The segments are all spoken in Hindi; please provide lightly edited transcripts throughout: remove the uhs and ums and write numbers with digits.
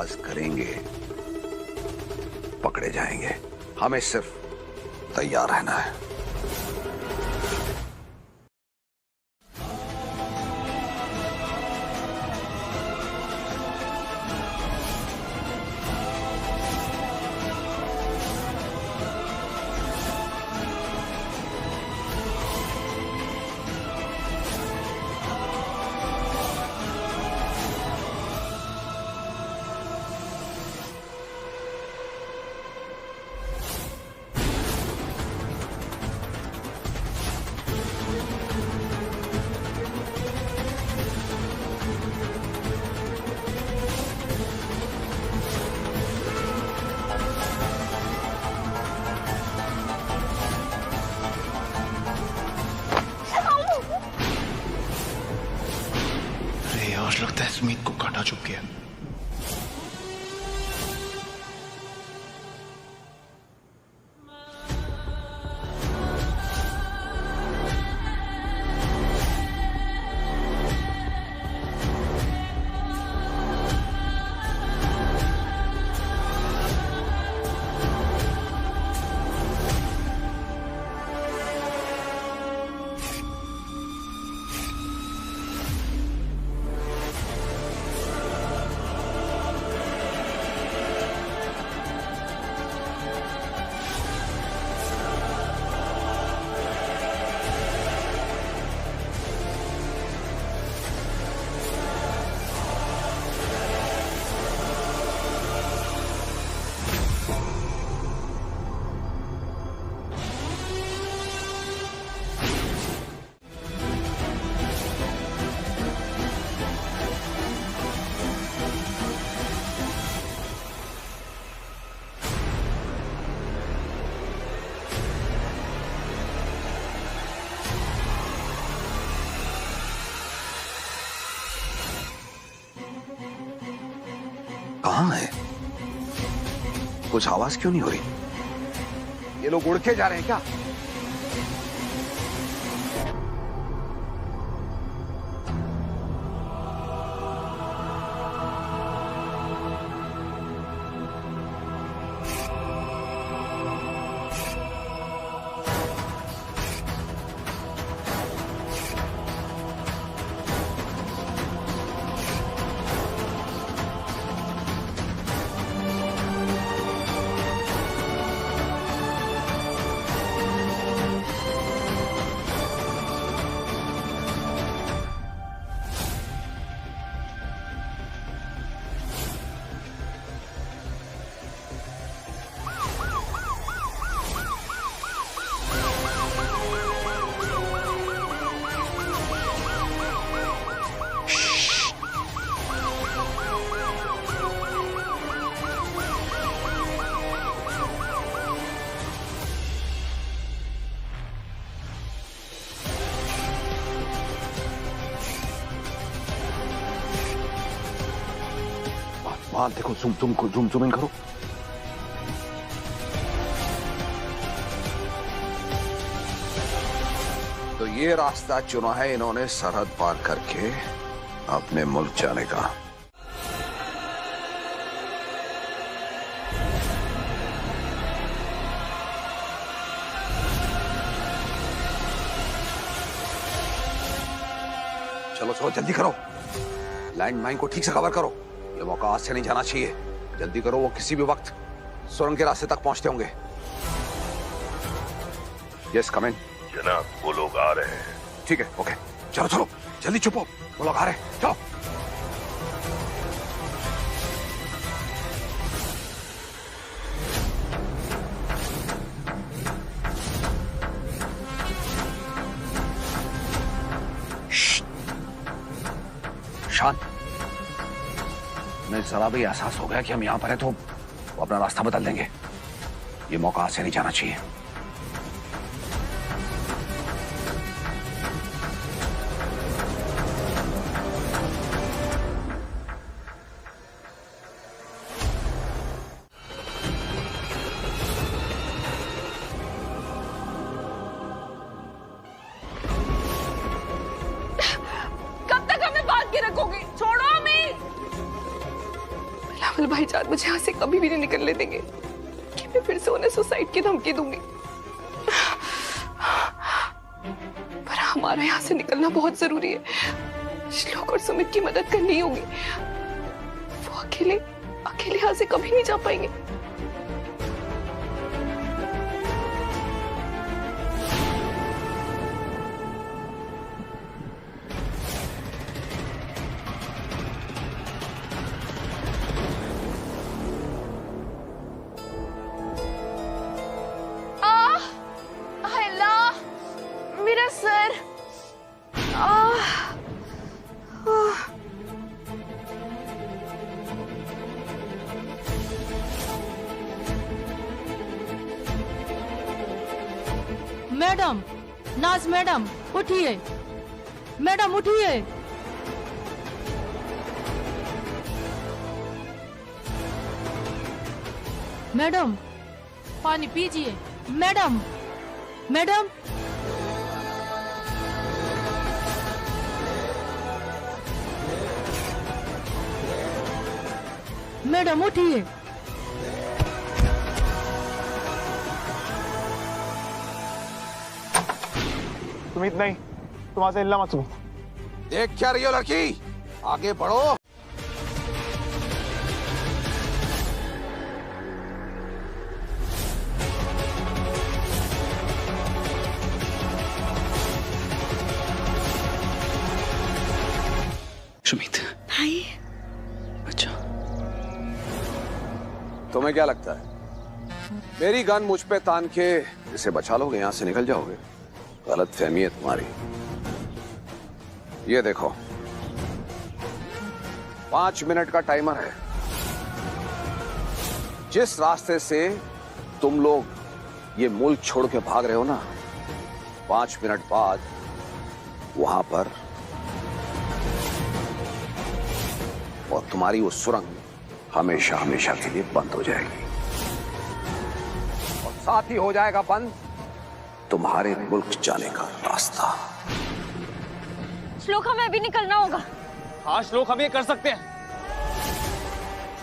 आवाज करेंगे पकड़े जाएंगे। हमें सिर्फ तैयार रहना है। लगता है स्मिथ को काटा चुप गया। कहां है? कुछ आवाज क्यों नहीं हो रही? ये लोग उड़ के जा रहे हैं क्या? वहां देखो, जूम इन करो। तो ये रास्ता चुना है इन्होंने सरहद पार करके अपने मुल्क जाने का। चलो चलो जल्दी करो, लैंड माइन को ठीक से कवर करो। ये मौका आज से नहीं जाना चाहिए। जल्दी करो, वो किसी भी वक्त सुरंग के रास्ते तक पहुंचते होंगे। यस कम इन। जनाब, वो लोग आ रहे हैं। ठीक है, ओके। चलो चलो जल्दी छुपो, वो लोग आ रहे हैं। चलो। शांत। जरा भी एहसास हो गया कि हम यहां पर हैं तो वो अपना रास्ता बदल देंगे। ये मौका आज से नहीं जाना चाहिए। कब तक हमें बांध के रखोगी? छोड़ो हमें। राहुल भाईजान मुझे यहाँ से कभी भी नहीं निकलने देंगे कि मैं फिर से उन्हें सुसाइड की धमकी दूंगी। पर हमारा यहाँ से निकलना बहुत जरूरी है। श्लोक और सुमित की मदद करनी होगी। वो अकेले अकेले यहाँ से कभी नहीं जा पाएंगे। मेरा सर। मैडम, नाज मैडम उठिए, मैडम उठिए। मैडम पानी पीजिए। मैडम, मैडम मैडम उठिए। सुमित नहीं, तुम वहां से हिलना मत सुमित। देख क्या रही हो लड़की, आगे बढ़ो। सुमित भाई, अच्छा तुम्हें क्या लगता है मेरी गन मुझ पे तान के इसे बचा लोगे, यहां से निकल जाओगे? गलत फहमी है तुम्हारी। ये देखो 5 मिनट का टाइमर है। जिस रास्ते से तुम लोग ये मुल्क छोड़ के भाग रहे हो ना, 5 मिनट बाद वहां पर और तुम्हारी वो सुरंग हमेशा हमेशा के लिए बंद हो जाएगी और साथ ही हो जाएगा बंद तुम्हारे मुल्क जाने का रास्ता। श्लोक, हमें अभी निकलना होगा। हाँ श्लोक, हम ये कर सकते हैं।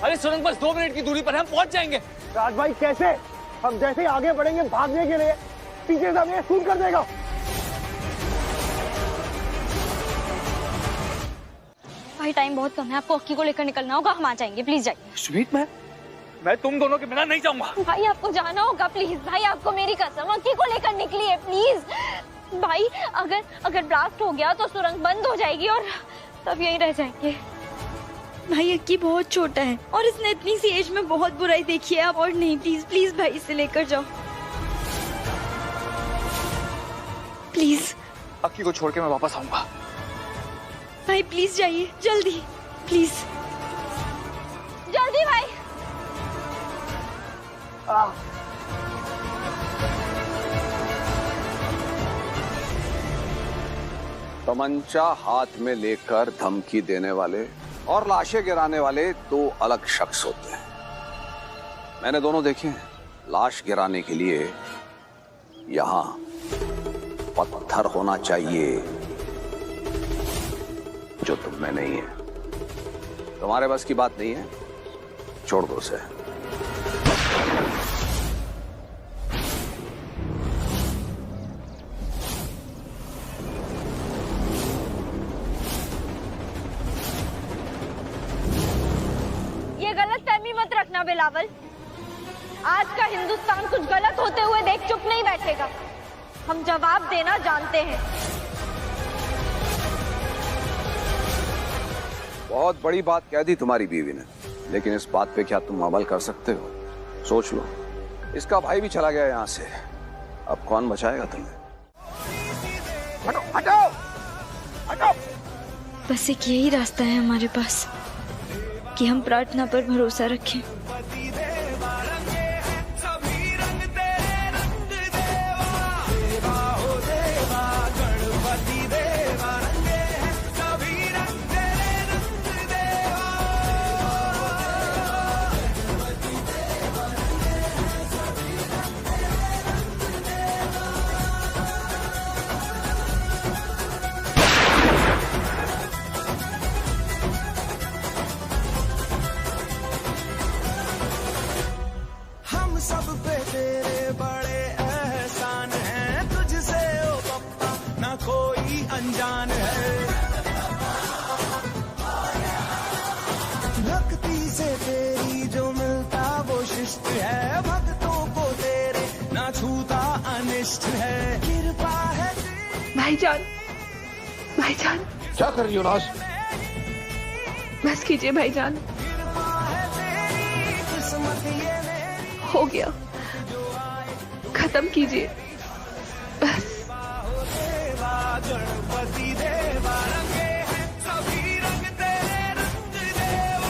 अरे सुरंग बस 2 मिनट की दूरी पर हम पहुंच जाएंगे। राज भाई कैसे? हम जैसे ही आगे बढ़ेंगे भागने के लिए, पीछे से हमें शूट कर देगा। भाई टाइम बहुत कम है, आपको अक्की को लेकर निकलना होगा। हम आ जाएंगे, प्लीज जाइए। सुमित, मैं तुम दोनों के बिना नहीं जाऊंगा। भाई आपको जाना होगा, प्लीज। भाई आपको मेरी कसम, अक्की को लेकर निकलिए प्लीज। भाई अगर ब्लास्ट हो गया तो सुरंग बंद हो जाएगी और तब यहीं रह जाएंगे। भाई अक्की बहुत छोटा है और इसने इतनी सी एज में बहुत बुराई देखी है। आप और नहीं, प्लीज प्लीज भाई इसे लेकर जाओ प्लीज। अक्की को छोड़ के मैं वापस आऊंगा। भाई प्लीज जाइए, जल्दी प्लीज। जल्दी भाई। तमंचा हाथ में लेकर धमकी देने वाले और लाशें गिराने वाले 2 अलग शख्स होते हैं। मैंने दोनों देखे हैं। लाश गिराने के लिए यहां पत्थर होना चाहिए, जो तुम में नहीं है। तुम्हारे बस की बात नहीं है, छोड़ दो उसे। ये गलत फहमी मत रखना बिलावल। आज का हिंदुस्तान कुछ गलत होते हुए देख चुप नहीं बैठेगा। हम जवाब देना जानते हैं। बहुत बड़ी बात कह दी तुम्हारी बीवी ने, लेकिन इस बात पे क्या तुम अमल कर सकते हो? सोच लो, इसका भाई भी चला गया यहां से, अब कौन बचाएगा तुम्हें? हटो हटो हटो। बस एक यही रास्ता है हमारे पास कि हम प्रार्थना पर भरोसा रखें। जान है। भक्ति से तेरी जो मिलता वो शिष्ट है, भक्तों को तेरे ना छूता अनिष्ट है, कृपा है भाईजान, भाईजान क्या कर रही हो नाज? बस कीजिए भाईजान, हो गया, खत्म कीजिए बस। गणपति देवा रंगे हैं सभी रंग तेरे रंग देवा।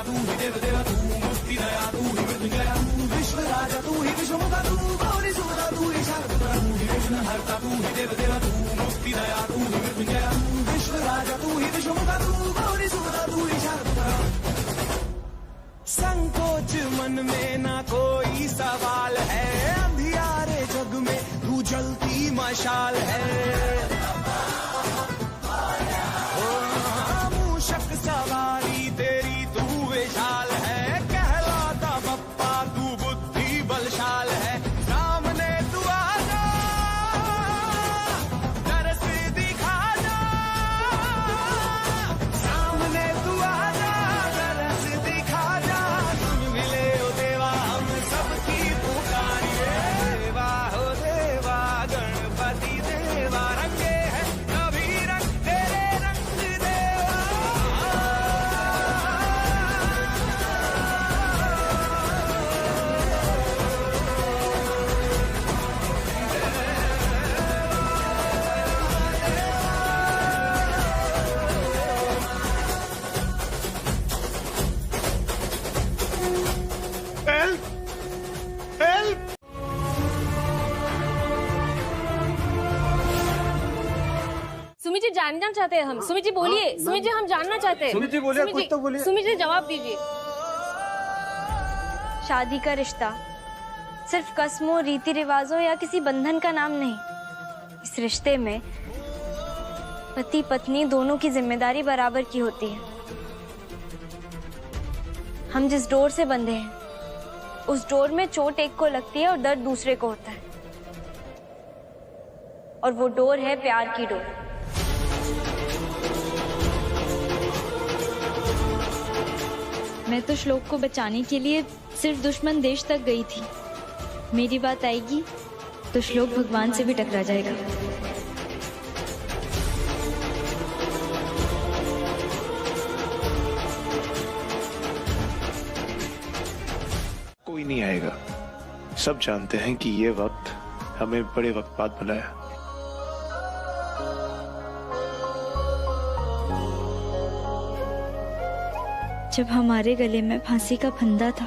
तू ही देव देवा, तू मुक्ति दया, तू ही मृत्युंजया, तू विश्व राजा, तू ही विश्वमुखा, तू गौरी सुधा, तू ही शारदा, तू ही विघ्नहर्ता, तू ही देव देवा, तू मुक्ति दया, तू ही मृत्युंजया, तू विश्व राजा, तू ही विश्वमुखा, तू गौरी सुधा, तू ही शारदा। संकोच मन में ना कोई सवाल है, अंधियारे जग में तू जलती मशाल है। मूषक सवारी तेरी तू विशाल है, कहलाता बप्पा तू बुद्धि बलशाल है। सामने तू आ जा, दरस दिखा जा, सामने तू आ जा, दरस दिखा जा। तुम मिले हो देवा हम सबकी पुकारिए, देवा हो देवा गणपति देवा रंगे हैं सभी रंग तेरे रंग देवा। सुमित जी जानना चाहते हैं हम। सुमित जी बोलिए, सुमित जी हम जानना चाहते हैं। सुमित जी बोलिए, कुछ तो बोलिए। सुमित जी जवाब दीजिए। शादी का रिश्ता सिर्फ कस्मों, रीति रिवाजों या किसी बंधन का नाम नहीं। इस रिश्ते में पति पत्नी दोनों की जिम्मेदारी बराबर की होती है। हम जिस डोर से बंधे हैं उस डोर में चोट एक को लगती है और दर्द दूसरे को होता है, और वो डोर है प्यार की डोर। मैं तो श्लोक को बचाने के लिए सिर्फ दुश्मन देश तक गई थी। मेरी बात आएगी तो श्लोक भगवान से भी टकरा जाएगा। कोई नहीं आएगा। सब जानते हैं कि ये वक्त हमें बड़े वक्त बाद बुलाया। जब हमारे गले में फांसी का फंदा था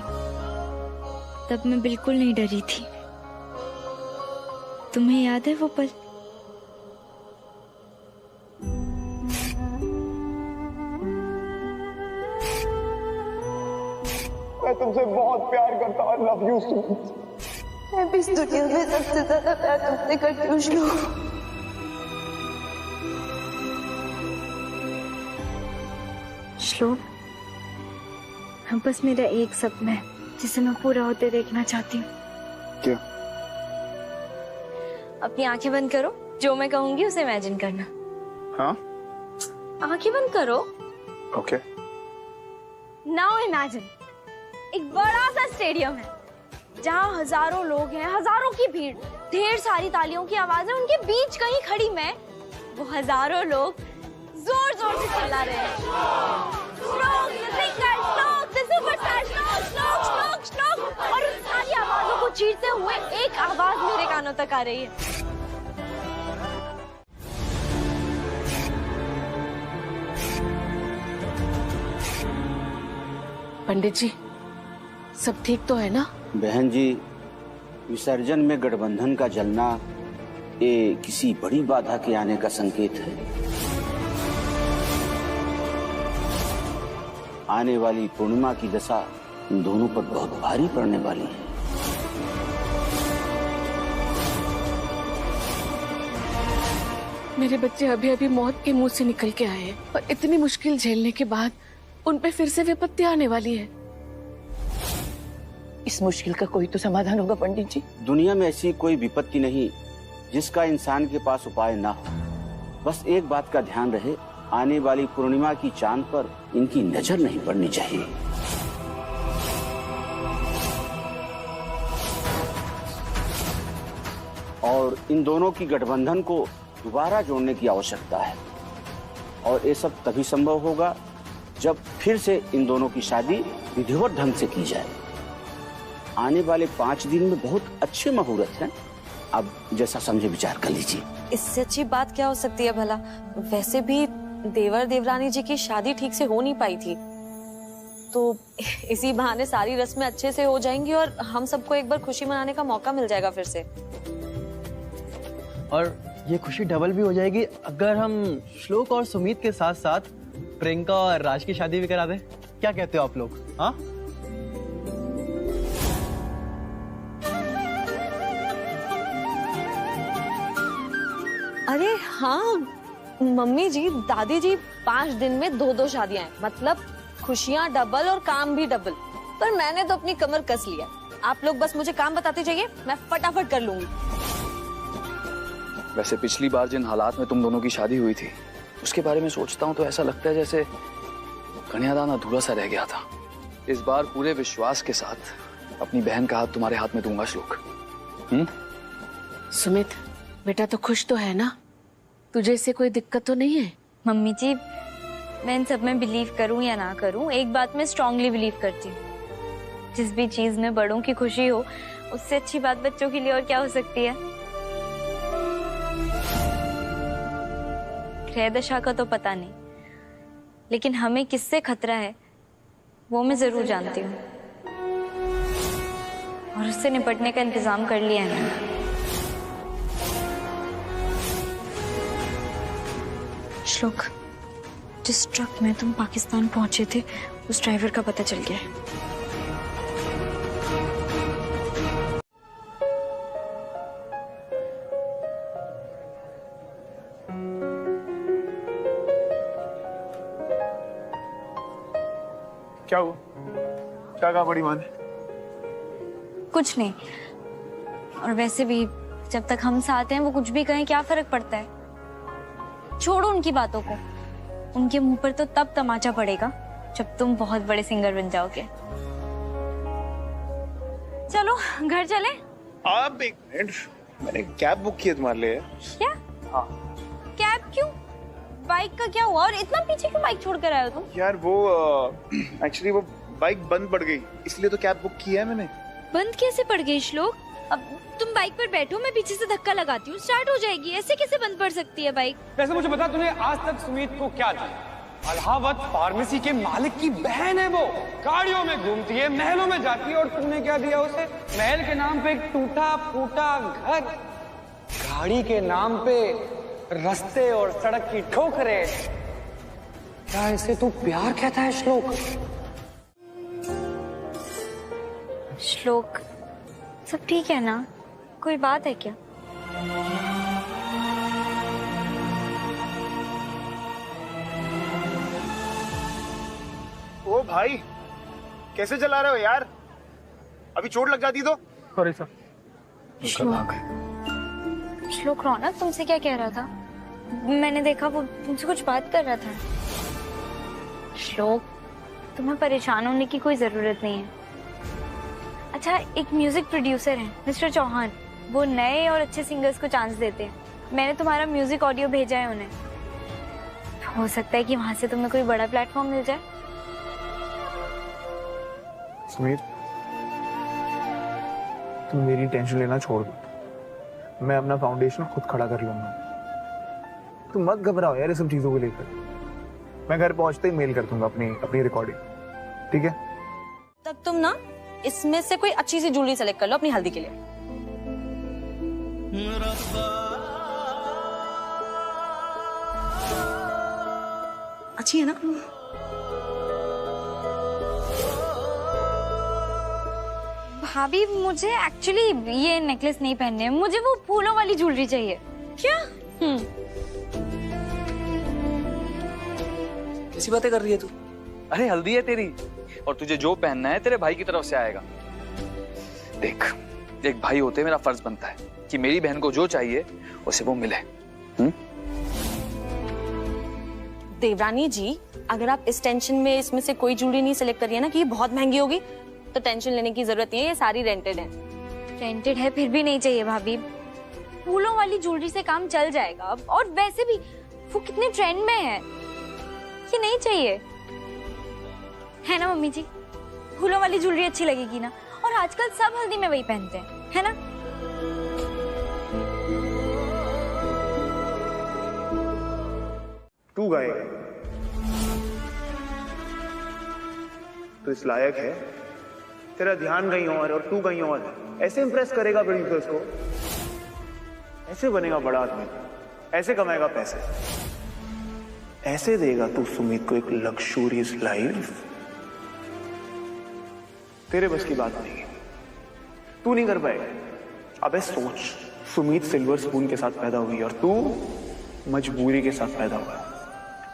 तब मैं बिल्कुल नहीं डरी थी। तुम्हें याद है वो पल? मैं तुमसे बहुत प्यार करता हूँ। I love you Sumit. मैं भी इस दुनिया में सबसे ज्यादा प्यार तुमसे करती हूँ श्लोक। श्लोक, हाँ बस मेरा एक सपना है जिसे मैं पूरा होते देखना चाहती हूँ। क्या? अपनी आंखें बंद करो, जो मैं कहूंगी उसे इमेजिन करना। हाँ? आंखें बंद करो। ओके। नाउ इमेजिन एक बड़ा सा स्टेडियम है जहाँ हजारों लोग हैं, हजारों की भीड़, ढेर सारी तालियों की आवाज है। उनके बीच कहीं खड़ी मैं, वो हजारों लोग जोर जोर से चिल्ला रहे हैं, श्लोक द सिंगर, श्लोक द सुपरस्टार, श्लोक श्लोक श्लोक श्लोक। और उन सारी आवाजों को चीरते हुए एक आवाज मेरे कानों तक आ रही है। पंडित जी, सब ठीक तो है ना? बहन जी, विसर्जन में गठबंधन का जलना ये किसी बड़ी बाधा के आने का संकेत है। आने वाली पूर्णिमा की दशा इन दोनों पर बहुत भारी पड़ने वाली है। मेरे बच्चे अभी अभी मौत के मुंह से निकल के आए हैं और इतनी मुश्किल झेलने के बाद उन पे फिर से विपत्ति आने वाली है। इस मुश्किल का कोई तो समाधान होगा पंडित जी। दुनिया में ऐसी कोई विपत्ति नहीं जिसका इंसान के पास उपाय ना हो। बस एक बात का ध्यान रहे, आने वाली पूर्णिमा की चांद पर इनकी नजर नहीं पड़नी चाहिए। और इन दोनों की गठबंधन को दोबारा जोड़ने की आवश्यकता है और ये सब तभी संभव होगा जब फिर से इन दोनों की शादी विधिवत ढंग से की जाए। आने वाले 5 दिन में बहुत अच्छे मुहूर्त हैं। अब जैसा समझे विचार कर लीजिए। इससे अच्छी बात क्या हो सकती है भला? वैसे भी देवर देवरानी जी की शादी ठीक से हो नहीं पाई थी, तो इसी बहाने सारी रस्में अच्छे से हो जाएंगी और हम सबको एक बार खुशी मनाने का मौका मिल जाएगा फिर से। और ये खुशी डबल भी हो जाएगी अगर हम श्लोक और सुमित के साथ साथ प्रियंका और राज की शादी भी करा दें। क्या कहते हो आप लोग? हाँ, अरे हाँ मम्मी जी, दादी जी, 5 दिन में 2-2 शादियां हैं, मतलब खुशियां डबल और काम भी डबल। पर मैंने तो अपनी कमर कस लिया। आप लोग बस मुझे काम बताते जाइए, मैं फटाफट कर लूंगी। वैसे पिछली बार जिन हालात में तुम दोनों की शादी हुई थी, उसके बारे में सोचता हूँ तो ऐसा लगता है जैसे कन्यादान अधूरा सा रह गया था। इस बार पूरे विश्वास के साथ अपनी बहन का हाथ तुम्हारे हाथ में दूंगा श्लोक। सुमित बेटा तो खुश तो है ना? तुझे इससे कोई दिक्कत तो नहीं है? मम्मी जी, मैं इन सब में बिलीव करूं या ना करूं, एक बात मैं स्ट्रांगली बिलीव करती हूँ, जिस भी चीज में बड़ों की खुशी हो उससे अच्छी बात बच्चों के लिए और क्या हो सकती है। ग्रह दशा का तो पता नहीं, लेकिन हमें किससे खतरा है वो मैं जरूर जानती हूँ और उससे निपटने का इंतजाम कर लिया है मैंने। श्लोक, जिस ट्रक में तुम पाकिस्तान पहुंचे थे उस ड्राइवर का पता चल गया है। क्या हुआ? क्या कहा बड़ी माँ ने? कुछ नहीं, और वैसे भी जब तक हम साथ हैं वो कुछ भी कहें क्या फर्क पड़ता है। छोड़ो उनकी बातों को, उनके मुंह पर तो तब तमाचा पड़ेगा जब तुम बहुत बड़े सिंगर बन जाओगे। चलो घर चले। आप एक मिनट, मैंने कैब बुक की है तुम्हारे लिए। क्या? हाँ। कैब क्यों? बाइक का क्या हुआ? और इतना पीछे क्यों बाइक छोड़ कर आए हो तुम? यार वो एक्चुअली वो बाइक बंद पड़ गई, इसलिए तो कैब बुक की है मैंने। बंद कैसे पड़ गई श्लोक? अब तुम बाइक पर बैठो, मैं पीछे से धक्का लगाती हूँ, स्टार्ट हो जाएगी। ऐसे कैसे बंद पड़ सकती है बाइक? वैसे मुझे बता, तूने आज तक सुमित को क्या दिया? अलाहाबाद फार्मेसी के मालिक की बहन है वो, गाड़ियों में घूमती है, महलों में जाती है, और तुमने क्या दिया उसे? महल के नाम पे एक टूटा फूटा घर, गाड़ी के नाम पे रास्ते और सड़क की ठोकरें। क्या इसे तू प्यार कहता है श्लोक? श्लोक, सब ठीक है ना? कोई बात है क्या? ओ भाई, कैसे चला रहे हो यार? अभी चोट लग जाती तो? Sorry sir. श्लोक, श्लोक रौनक तुमसे क्या कह रहा था? मैंने देखा वो तुमसे कुछ बात कर रहा था। श्लोक, तुम्हें परेशान होने की कोई जरूरत नहीं है। अच्छा, एक म्यूजिक प्रोड्यूसर है मिस्टर चौहान, वो नए और अच्छे सिंगर्स को चांस देते हैं। मैंने तुम्हारा म्यूजिक ऑडियो भेजा है उन्हें, हो सकता है कि वहां से तुम्हें कोई बड़ा प्लेटफॉर्म मिल जाए। सुमित, तुम मेरी टेंशन लेना छोड़ दो, मैं अपना फाउंडेशन खुद खड़ा कर लूंगा। तुम मत घबराओ यार ये सब चीजों को लेकर। मैं घर पहुंचते ही मेल कर दूंगा अपनी रिकॉर्डिंग, ठीक है? तब तुम ना इसमें से कोई अच्छी सी ज्वेलरी सेलेक्ट कर लो अपनी हल्दी के लिए। अच्छी है ना? भाभी, मुझे एक्चुअली ये नेकलेस नहीं पहनने, मुझे वो फूलों वाली ज्वेलरी चाहिए। क्या? कैसी बातें कर रही है तू? अरे हल्दी है तेरी, और तुझे जो पहनना है तेरे भाई की तरफ से आएगा। देख, एक भाई होते मेरा फर्ज बनता है कि मेरी बहन को जो चाहिए उसे वो मिले। देवरानी जी, अगर आप इस टेंशन में इसमें से कोई ज्वेलरी नहीं सिलेक्ट करिए ना कि ये बहुत महंगी होगी, तो टेंशन लेने की जरूरत नहीं है, ये सारी रेंटेड है। रेंटेड है फिर भी नहीं चाहिए भाभी, फूलों वाली ज्वेलरी से काम चल जाएगा। और वैसे भी वो कितने ट्रेंड में है, ये नहीं चाहिए, है ना मम्मी जी? फूलों वाली ज्वेलरी अच्छी लगेगी ना, और आजकल सब हल्दी में वही पहनते हैं, है ना? तू गाएगा तो इस लायक है, तेरा ध्यान कहीं और तू कहीं और है। ऐसे इंप्रेस करेगा प्रोड्यूसर्स को, ऐसे बनेगा बड़ा आदमी, ऐसे कमाएगा पैसे, ऐसे देगा तू सुमित को एक लग्जूरियस लाइफ। तेरे बस की बात नहीं है, तू नहीं कर पाएगा। अबे सोच, सुमित सिल्वर स्पून के साथ पैदा हुई और तू मजबूरी के साथ पैदा हुआ।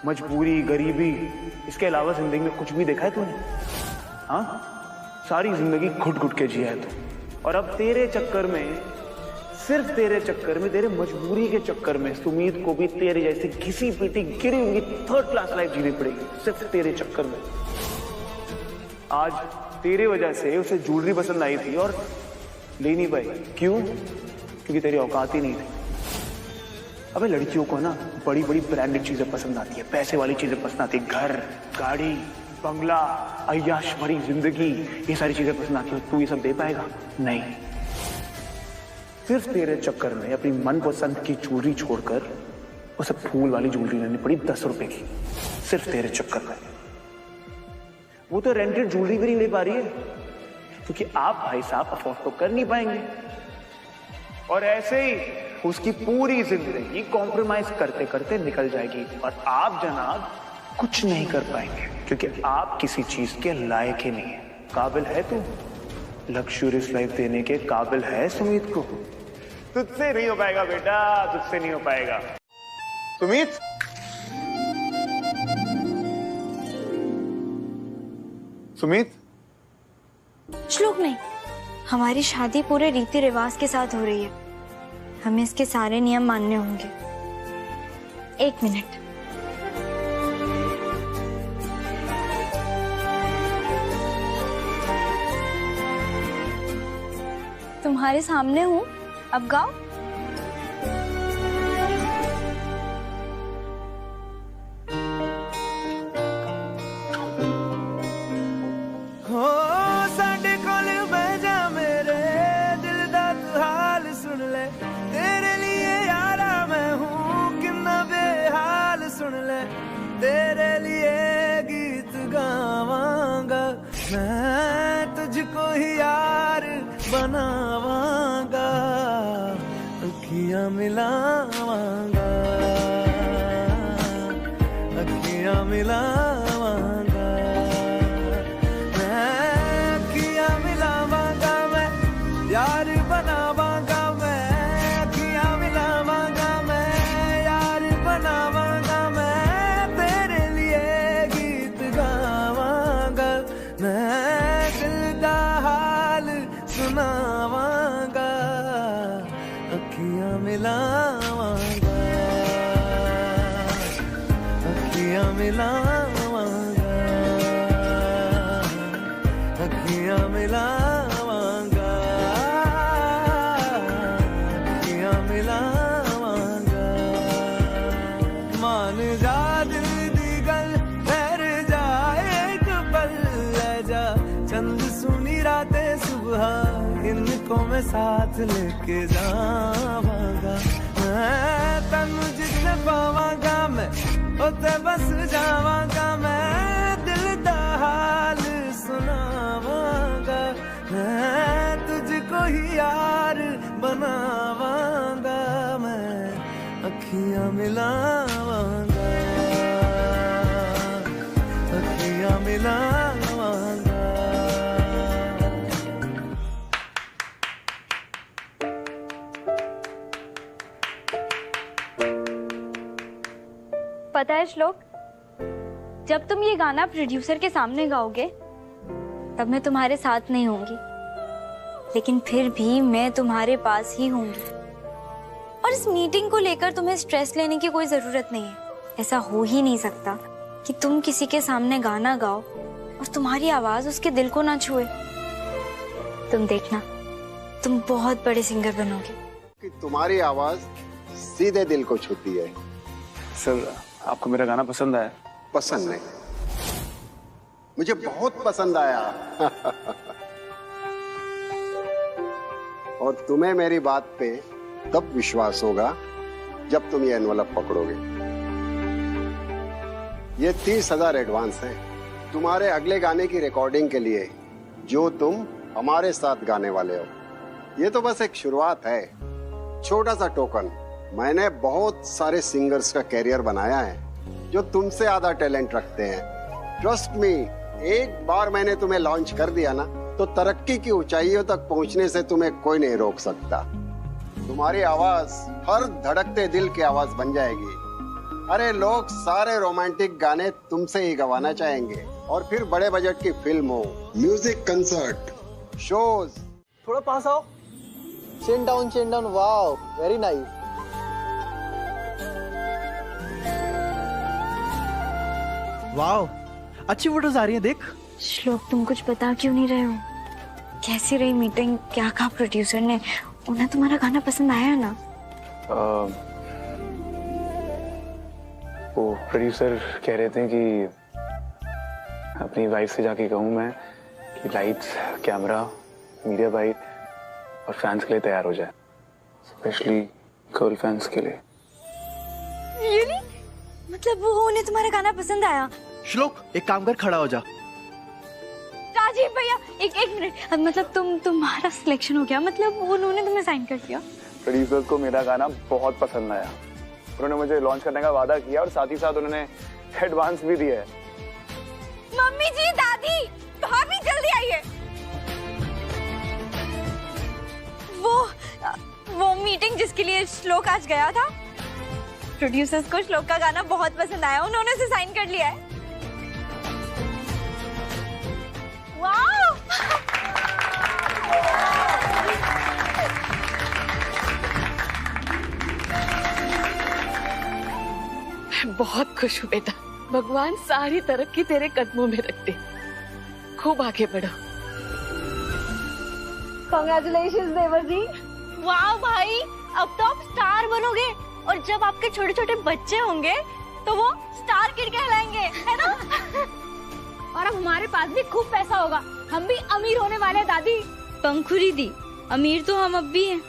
मजबूरी, गरीबी, इसके अलावा जिंदगी में कुछ भी देखा है तूने? हाँ, सारी जिंदगी घुट घुट के जिया है तू। और अब तेरे चक्कर में, सिर्फ तेरे चक्कर में, तेरे मजबूरी के चक्कर में सुमित को भी तेरे जैसे घिसी पीटी गिरी हुई थर्ड क्लास लाइफ जीनी पड़ेगी, सिर्फ तेरे चक्कर में। आज तेरे वजह से उसे ज्वेलरी पसंद आई थी और ले नहीं पाई। क्यों? क्योंकि तेरी औकात ही नहीं थी। अबे लड़कियों को ना बड़ी बड़ी ब्रांडेड चीजें पसंद आती है, पैसे वाली चीजें पसंद आती है, घर, गाड़ी, बंगला, अय्याश भरी जिंदगी, ये सारी चीजें पसंद आती है। तू ये सब दे पाएगा? नहीं। सिर्फ तेरे चक्कर में अपनी मनपसंद की ज्वेलरी छोड़कर उसे फूल वाली ज्वेलरी लेनी पड़ी 10 रुपए की, सिर्फ तेरे चक्कर में। वो तो रेंटेड ज्वेलरी भी नहीं ले पा रही है क्योंकि आप भाई साहब अफोर्ड तो कर नहीं पाएंगे। और ऐसे ही उसकी पूरी जिंदगी कॉम्प्रोमाइज करते करते निकल जाएगी और आप जनाब कुछ नहीं कर पाएंगे क्योंकि आप किसी चीज के लायक ही नहीं है। काबिल है तू लग्जूरियस लाइफ देने के? काबिल है सुमित को? तुझसे नहीं हो पाएगा बेटा, तुझसे नहीं हो पाएगा। सुमित, सुमित। श्लोक नहीं, हमारी शादी पूरे रीति रिवाज के साथ हो रही है, हमें इसके सारे नियम मानने होंगे। 1 मिनट। तुम्हारे सामने हूँ, अब गाओ। हो साडे कोल बह जा मेरे दिल दा तू हाल सुन ले, तेरे लिए यारा मैं हूँ कितना बेहाल सुन ले, तेरे लिए गीत गावांगा मैं, तुझको ही यार बनावांगा, अखियां मिलावांगा, अखियां मिलावांगा, मैं अखियां मिलावांगा, मैं यार बनावांगा, मैं अखियां मिलावांगा, मैं यार बनावांगा, मैं तेरे लिए गीत गावांगा, मैं दिल दा हाल सुनावांगा, अखियां मिलावांगा, अखियां मिलावांगा, अखियां मिलावांगा, अखियां मिलावांगा, मान जा दिल दी गल ठहर जाए एक पल, ले जा चंद सुनी रातें सुबह, इनको मैं साथ लेके जावांगा, मैं तनु जिसने पावांगा मैं उते बस जावांगा, मैं दिल दा हाल सुनावांगा, मैं तुझको ही यार बनावांगा, मैं अखियां मिलावांगा, अखियां मिलावांगा। पता है श्लोक, जब तुम ये गाना प्रोड्यूसर के सामने गाओगे तब मैं तुम्हारे साथ नहीं होंगी, लेकिन फिर भी मैं तुम्हारे पास ही होंगी। और इस मीटिंग को लेकर तुम्हें स्ट्रेस लेने की कोई जरूरत नहीं है। ऐसा हो ही नहीं सकता कि तुम किसी के सामने गाना गाओ और तुम्हारी आवाज उसके दिल को ना छुए। तुम देखना, तुम बहुत बड़े सिंगर बनोगे। कि तुम्हारी आवाज सीधे दिल को छूती है। सर, आपको मेरा गाना पसंद आया? पसंद नहीं, मुझे बहुत पसंद आया। और तुम्हें मेरी बात पे तब विश्वास होगा जब तुम ये एनवलप पकड़ोगे। ये 30,000 एडवांस है तुम्हारे अगले गाने की रिकॉर्डिंग के लिए, जो तुम हमारे साथ गाने वाले हो। ये तो बस एक शुरुआत है, छोटा सा टोकन। मैंने बहुत सारे सिंगर्स का कैरियर बनाया है जो तुमसे ज्यादा टैलेंट रखते हैं। ट्रस्ट मी, एक बार मैंने तुम्हें लॉन्च कर दिया ना, तो तरक्की की ऊंचाइयों तक पहुंचने से तुम्हें कोई नहीं रोक सकता। तुम्हारी आवाज हर धड़कते दिल की आवाज बन जाएगी। अरे लोग सारे रोमांटिक गाने तुमसे ही गवाना चाहेंगे, और फिर बड़े बजट की फिल्म हो, म्यूजिक कंसर्ट, शोज। थोड़ा पास आओ। Chin down, wow, very nice. Wow, अच्छी फोटोज आ रही हैं, देख। श्लोक, तुम कुछ बता क्यों नहीं रहे हो? कैसी रही मीटिंग? क्या कहा प्रोड्यूसर ने? उन्हें तुम्हारा गाना पसंद आया ना? वो प्रोड्यूसर कह रहे थे कि अपनी वाइफ से जाके कहूँ मैं कि लाइट्स, कैमरा, मीडिया बाइट और फैंस के लिए तैयार हो जाए, स्पेशली गर्ल फैंस के लिए। Really? मतलब वो उन्हें तुम्हारा गाना पसंद आया? श्लोक, एक काम कर, खड़ा हो जा। राजीव भैया, एक मिनट। मतलब तुम्हारा सिलेक्शन हो गया? मतलब उन्होंने तुम्हें साइन कर दिया? प्रोड्यूसर्स को मेरा गाना बहुत पसंद आया। उन्होंने मुझे लॉन्च करने का वादा किया और साथ ही साथ उन्होंने एडवांस भी दिया है। मम्मी जी, दादी, भाभी, जल्दी आइए। वो मीटिंग जिसके लिए श्लोक आज गया था, प्रोड्यूसर्स को श्लोक का गाना बहुत पसंद आया, उन्होंने उसे साइन कर लिया है। वाह! बहुत खुश हूँ बेटा। भगवान सारी तरक्की तेरे कदमों में रख दे। खूब आगे बढ़ो। कांग्रेचुलेशंस देवर जी। वाह भाई, अब तो आप स्टार बनोगे, और जब आपके छोटे छोटे बच्चे होंगे तो वो स्टार किड कहलाएंगे, है ना? और अब हमारे पास भी खूब पैसा होगा, हम भी अमीर होने वाले हैं दादी। पंखुरी दी, अमीर तो हम अब भी हैं।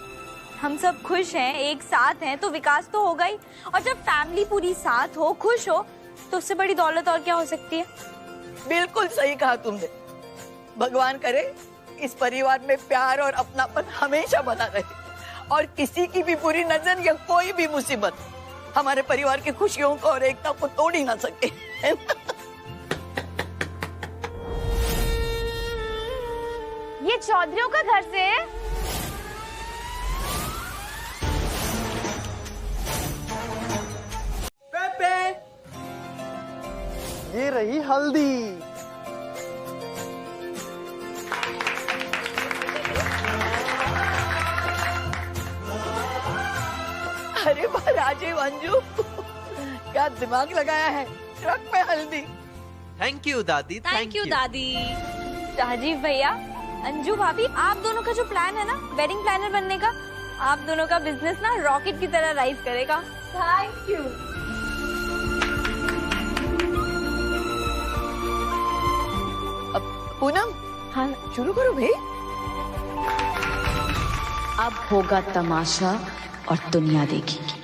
हम सब खुश हैं, एक साथ हैं, तो विकास तो होगा ही। और जब फैमिली पूरी साथ हो, खुश हो, तो उससे बड़ी दौलत और क्या हो सकती है? बिल्कुल सही कहा तुमने। भगवान करे इस परिवार में प्यार और अपनापन हमेशा बना रहे, और किसी की भी बुरी नजर या कोई भी मुसीबत हमारे परिवार की खुशियों को और एकता को तोड़ ही ना सके। ये चौधरियों का घर से पेपे, ये रही हल्दी। अरे वाह राजीव, अंजू, क्या दिमाग लगाया है। ट्रक में हल्दी। थैंक यू दादी, थैंक यू दादी। राजीव भैया, अंजू भाभी, आप दोनों का जो प्लान है ना वेडिंग प्लानर बनने का, आप दोनों का बिजनेस ना रॉकेट की तरह राइज करेगा। Thank you. अब पूनम, हाँ शुरू करो भाई। अब होगा तमाशा और दुनिया देखेगी।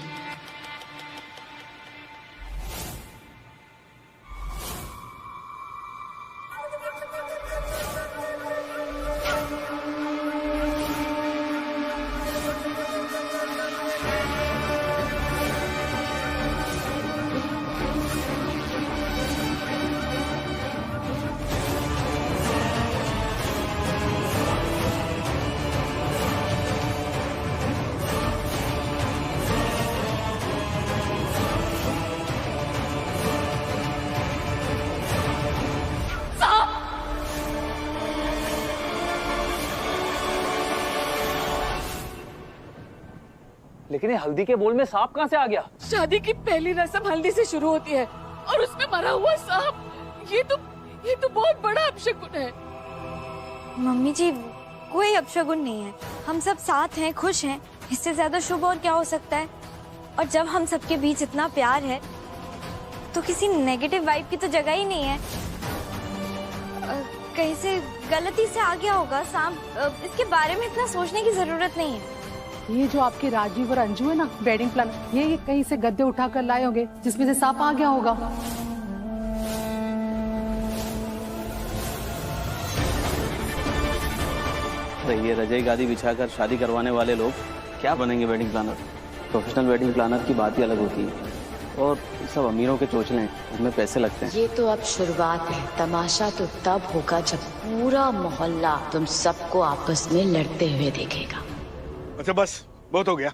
लेकिन ये हल्दी के बोल में सांप कहाँ से आ गया? शादी की पहली रस्म हल्दी से शुरू होती है और उसमें मरा हुआ सांप, ये तो बहुत बड़ा अपशगुन है। मम्मी जी कोई अपशगुन नहीं है, हम सब साथ हैं, खुश हैं, इससे ज्यादा शुभ और क्या हो सकता है। और जब हम सबके बीच इतना प्यार है तो किसी नेगेटिव वाइब की तो जगह ही नहीं है। कहीं से गलती से आ गया होगा सांप, इसके बारे में इतना सोचने की जरूरत नहीं है। ये जो आपके राजीव और अंजू है ना वेडिंग प्लान, ये कहीं से गद्दे उठा कर लाए होंगे जिसमें से सांप आ गया होगा। ये रजाई गादी बिछाकर शादी करवाने वाले लोग क्या बनेंगे wedding planner? Professional wedding planner की बात ही अलग होती है, और सब अमीरों के चोचले हैं, उनमें पैसे लगते हैं। ये तो अब शुरुआत है, तमाशा तो तब होगा जब पूरा मोहल्ला तुम सबको आपस में लड़ते हुए देखेगा। अच्छा बस बहुत हो गया,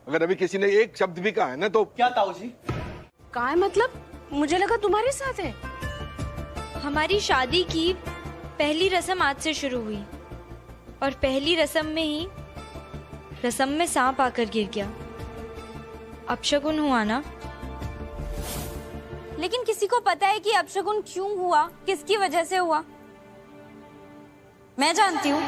अगर अभी किसी ने एक शब्द भी कहा है ना तो। क्या ताऊ जी? का है मतलब? मुझे लगा तुम्हारे साथ है। हमारी शादी की पहली रस्म आज से शुरू हुई और पहली रस्म में ही रस्म में सांप आकर गिर गया। अपशगुन हुआ ना? लेकिन किसी को पता है कि अपशगुन क्यों हुआ, किसकी वजह से हुआ? मैं जानती हूँ।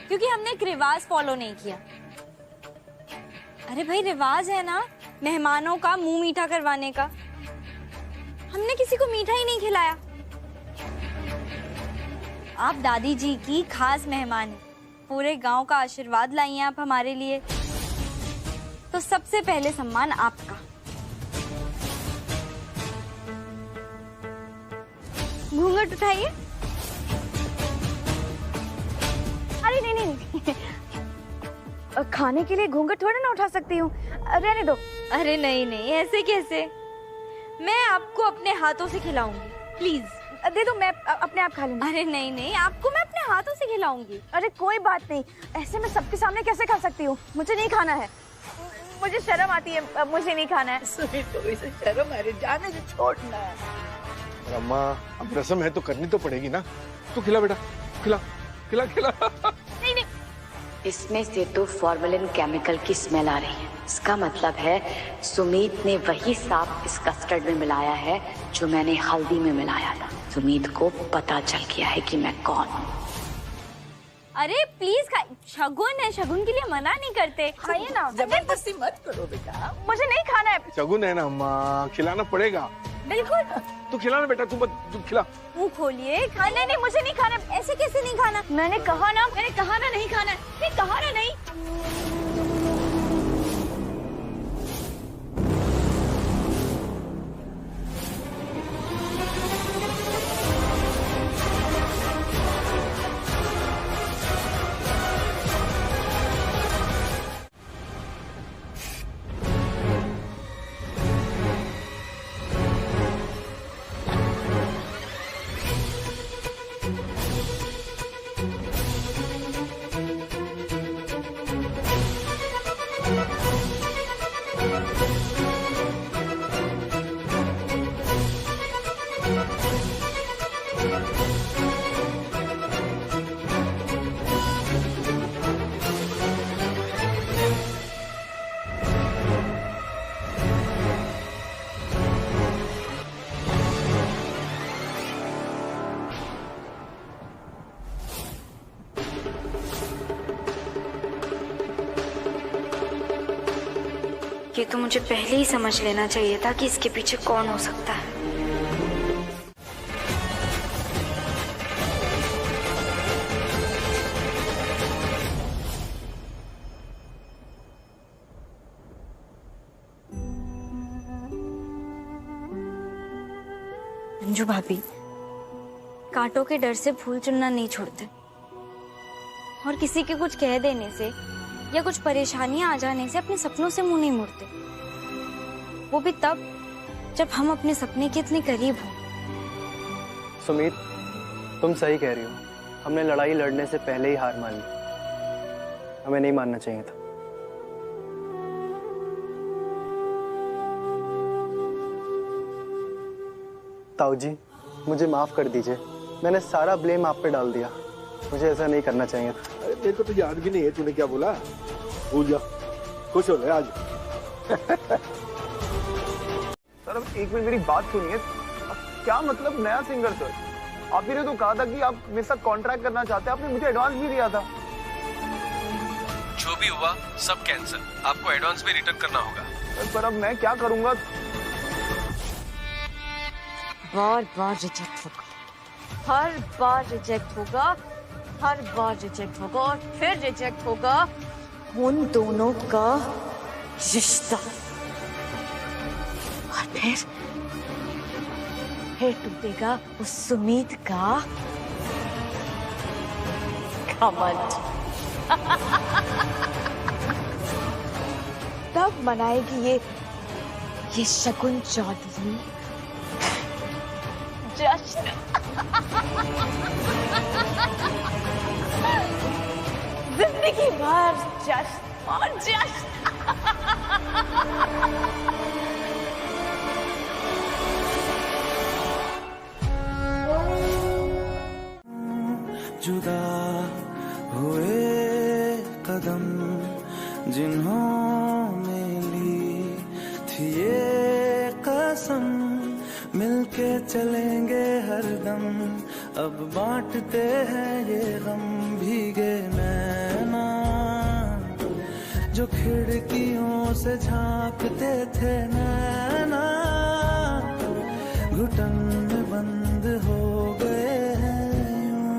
क्योंकि हमने एक रिवाज फॉलो नहीं किया। अरे भाई रिवाज है ना मेहमानों का मुंह मीठा करवाने का, हमने किसी को मीठा ही नहीं खिलाया। आप दादी जी की खास मेहमान हैं, पूरे गांव का आशीर्वाद लाई हैं आप हमारे लिए, तो सबसे पहले सम्मान आपका। घूंघट उठाइए। अरे नहीं नहीं खाने के लिए घूंघट थोड़ा ना उठा सकती हूँ, रहने दो। अरे नहीं नहीं ऐसे कैसे, मैं आपको अपने हाथों से खिलाऊंगी, प्लीज दे दो, मैं अपने आप खा लूंगी। अरे नहीं नहीं आपको मैं अपने हाथों से खिलाऊंगी। अरे कोई बात नहीं, ऐसे मैं सबके सामने कैसे खा सकती हूँ? मुझे नहीं खाना है, मुझे शर्म आती है, मुझे नहीं खाना है। शर्म आ रही, जाने से छोड़ना। अम्मा अब रस्म है तो करनी तो पड़ेगी ना, तो खिला बेटा, खिला खिला खिला। नहीं नहीं इसमें से तो फॉर्मेलिन केमिकल की स्मेल आ रही है, इसका मतलब है सुमीत ने वही सांप इस कस्टर्ड में मिलाया है जो मैंने हल्दी में मिलाया था। सुमीत को पता चल गया है कि मैं कौन हूँ। अरे प्लीज शगुन है, शगुन के लिए मना नहीं करते, खाइए ना। जबरदस्ती मत करो बेटा, मुझे नहीं खाना है। शगुन है ना अम्मा, खिलाना पड़ेगा। बिल्कुल तू खिलाना बेटा, तू खिला। मुंह खोलिए। खाना नहीं, मुझे नहीं खाना। ऐसे कैसे नहीं खाना? मैंने कहा ना नहीं खाना, नहीं कहा ना नहीं। ये तो मुझे पहले ही समझ लेना चाहिए था कि इसके पीछे कौन हो सकता है। अंजू भाभी कांटों के डर से फूल चुनना नहीं छोड़ते, और किसी के कुछ कह देने से या कुछ परेशानियां आ जाने से अपने सपनों से मुंह नहीं मोड़ते, वो भी तब जब हम अपने सपने के इतने करीब हों। सुमीत तुम सही कह रही हो, हमने लड़ाई लड़ने से पहले ही हार मान ली, हमें नहीं मानना चाहिए था। ताऊ जी मुझे माफ कर दीजिए, मैंने सारा ब्लेम आप पे डाल दिया। मुझे ऐसा नहीं करना चाहिए था। अरे मेरे को तो याद भी नहीं है तूने क्या बोला। भूल जा, खुश हो गया आज। सर अब एक मिनट मेरी बात सुनिए। क्या मतलब नया सिंगर सर? आप ही ने तो कहा था कि आप मेरे साथ कॉन्ट्रैक्ट करना चाहते हैं, आपने मुझे एडवांस भी दिया था। जो भी हुआ सब कैंसिल, आपको एडवांस भी रिटर्न करना होगा। पर अब मैं क्या करूंगा? बार बार रिजेक्ट होगा, हर बार रिजेक्ट होगा, हर बार रिजेक्ट होगा और फिर रिजेक्ट होगा। उन दोनों का रिश्ता और फिर टूटेगा उस सुमीत का घमंड। तब मनाएगी ये शगुन चौधरी जश्न। जिंदगी भर जश्न और जश्न। जुदा हुए कदम जिन्होंने ली थी ये कसम, मिलके चलेंगे हरदम, अब बांटते हैं ये गम। भीगे नैना जो खिड़कियों से झांकते थे नैना, घुटन में बंद हो गए हैं यूं।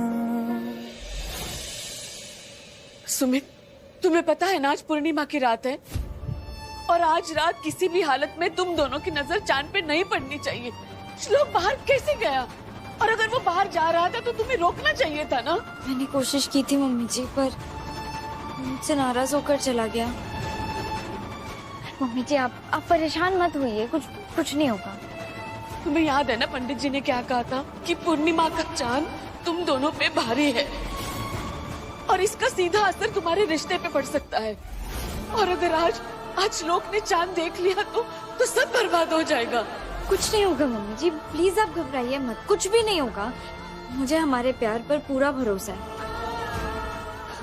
सुमित, तुम्हें पता है ना आज पूर्णिमा की रात है और आज रात किसी भी हालत में तुम दोनों की नजर चांद पे नहीं पड़नी चाहिए। श्लोक बाहर कैसे गया? और अगर वो बाहर जा रहा था तो तुम्हें रोकना चाहिए था ना। मैंने कोशिश की थी मम्मी जी, पर मुझसे नाराज होकर चला गया। मम्मी जी आप परेशान मत होइए, कुछ नहीं होगा। तुम्हें याद है ना पंडित जी ने क्या कहा था कि पूर्णिमा का चांद तुम दोनों पे भारी है और इसका सीधा असर तुम्हारे रिश्ते पे पड़ सकता है। और अगर आज श्लोक ने चांद देख लिया तो सब बर्बाद हो जाएगा। कुछ नहीं होगा मम्मी जी, प्लीज आप घबराइए मत, कुछ भी नहीं होगा। मुझे हमारे प्यार पर पूरा भरोसा है।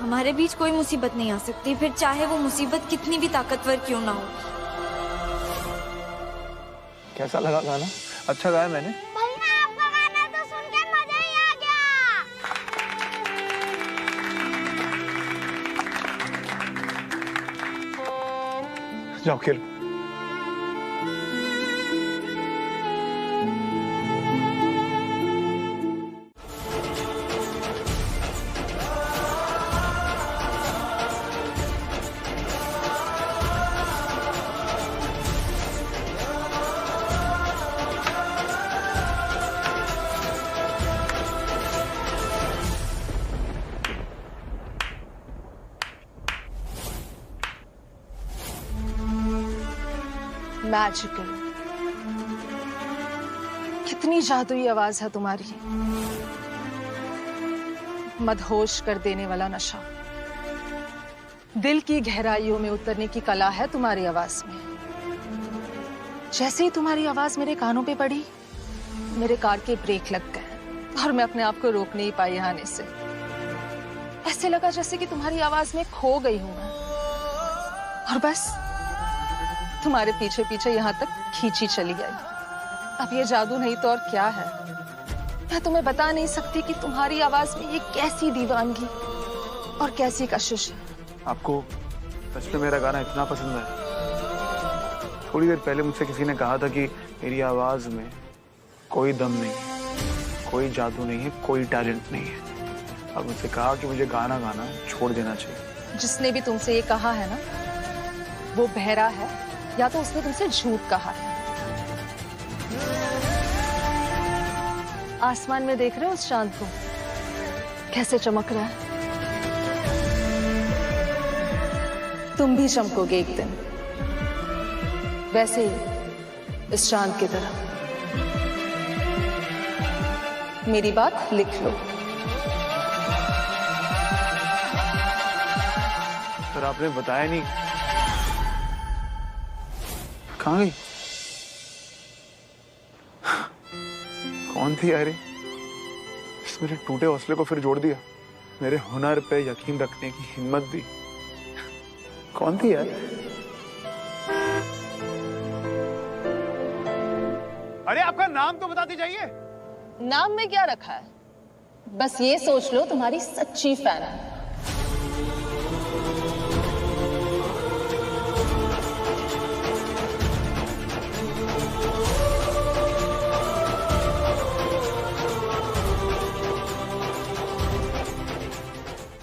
हमारे बीच कोई मुसीबत नहीं आ सकती, फिर चाहे वो मुसीबत कितनी भी ताकतवर क्यों ना हो। कैसा लगा गाना? अच्छा गाया मैंने? आपका गाना तो सुन के मजा ही आ गया। जाओ खेलो। मैजिकल, कितनी जादुई आवाज है तुम्हारी। मदहोश कर देने वाला नशा, दिल की गहराइयों में उतरने की कला है तुम्हारी आवाज में। जैसे ही तुम्हारी आवाज मेरे कानों पे पड़ी, मेरे कार के ब्रेक लग गए और मैं अपने आप को रोक नहीं पाई आने से। ऐसे लगा जैसे कि तुम्हारी आवाज में खो गई हूं मैं, और बस तुम्हारे पीछे पीछे यहाँ तक खींची चली गई। अब ये जादू नहीं तो और क्या है। मैं तुम्हें बता नहीं सकती कि तुम्हारी आवाज में ये कैसी दीवानगी और कैसी कशिश है। आपको सच में मेरा गाना इतना पसंद है? थोड़ी देर पहले मुझसे किसी ने कहा था कि मेरी आवाज में कोई दम नहीं है, कोई जादू नहीं है, कोई टैलेंट नहीं है। अब मुझसे कहा कि मुझे गाना गाना छोड़ देना चाहिए। जिसने भी तुमसे ये कहा है ना, वो बहरा है या तो उसने तुमसे झूठ कहा है। आसमान में देख रहे हो उस चांद को कैसे चमक रहा है? तुम भी चमकोगे एक दिन, वैसे ही इस चांद की तरह। मेरी बात लिख लो। पर आपने बताया नहीं। कहाँ गई? कौन थी यार? मेरे टूटे हौसले को फिर जोड़ दिया, मेरे हुनर पे यकीन रखने की हिम्मत दी। कौन थी यार? अरे आपका नाम तो बताते जाइए। नाम में क्या रखा है? बस ये सोच लो तुम्हारी सच्ची फैन है।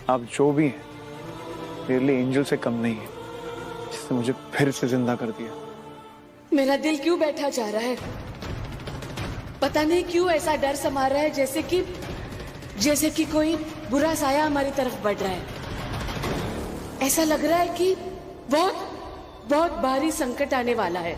आप जो भी हैं मेरे लिए एंजल से कम नहीं है, जिसने मुझे फिर से जिंदा कर दिया। मेरा दिल क्यों बैठा जा रहा है, पता नहीं क्यों ऐसा डर समा रहा है, जैसे कि कोई बुरा साया हमारी तरफ बढ़ रहा है। ऐसा लग रहा है कि बहुत बहुत भारी संकट आने वाला है।